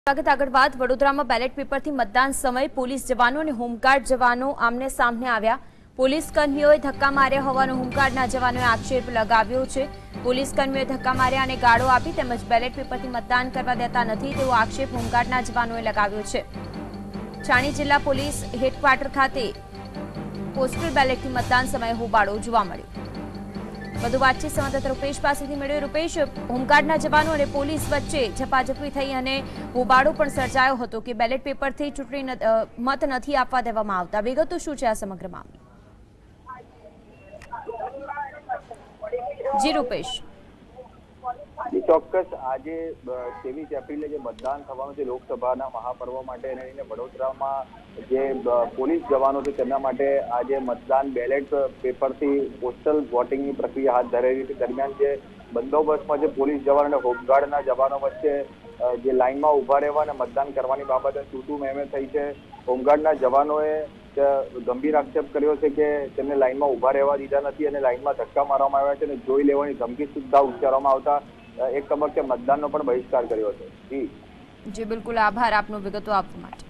સ્વાગત આગળ વાત વડોદરામાં બેલેટ પેપરથી મતદાન સમયે પોલીસ જવાનો અને હોમગાર્ડ જવાનો આમને સામને આવ્યા। પોલીસ કર્મીઓએ ધક્કા માર્યા હોવાનો હોમગાર્ડના જવાનોએ આક્ષેપ લગાવ્યો છે। પોલીસ કર્મીઓએ ધક્કા માર્યા અને ગાળો આપી તેમજ બેલેટ પેપરથી મતદાન કરવા દેતા નથી તેવો આક્ષેપ હોમગાર્ડના જવાનોએ લગાવ્યો છે। છાણી જિલ્લા પોલીસ હેડક્વાર્ટર ખાતે પોસ્ટલ બેલેટથી મતદાન સમયે હોબાળો જોવા મળ્યો। વધુ વાતચીત સંવાદદાતા રૂપેશ પાસેથી મેળવી। રૂપેશ, હોમગાર્ડના જવાનો અને પોલીસ વચ્ચે ઝપાઝપી થઈ અને હોબાળો પણ સર્જાયો હતો કે બેલેટ પેપરથી ચૂંટણી મત નથી આપવા દેવામાં આવતા। વિગતો શું છે આ સમગ્ર મામલે? જી રૂપેશ। ચોક્કસ આજે 23 એપ્રિલે જે મતદાન થવાનું છે લોકસભાના મહાપર્વ માટે એને લઈને વડોદરામાં જે પોલીસ જવાનો છે તેમના માટે આજે મતદાન બેલેટ પેપરથી પોસ્ટલ વોટિંગની પ્રક્રિયા હાથ ધરાઈ હતી। દરમિયાન જે બંદોબસ્તમાં જે પોલીસ જવાનો અને હોમગાર્ડના જવાનો વચ્ચે જે લાઇનમાં ઉભા રહેવા અને મતદાન કરવાની બાબતે તૂટુ મેમે થઈ છે। હોમગાર્ડના જવાનોએ ગંભીર આક્ષેપ કર્યો છે કે તેમને લાઇનમાં ઉભા રહેવા દીધા નથી અને લાઇનમાં ધક્કા મારવામાં આવ્યા છે અને જોઈ લેવાની ધમકી સુદ્ધા ઉચ્ચારવામાં આવતા એક તબક્કે મતદાનનો પણ બહિષ્કાર કર્યો છે। જી બિલકુલ, આભાર આપનો વિગતો આપવા માટે।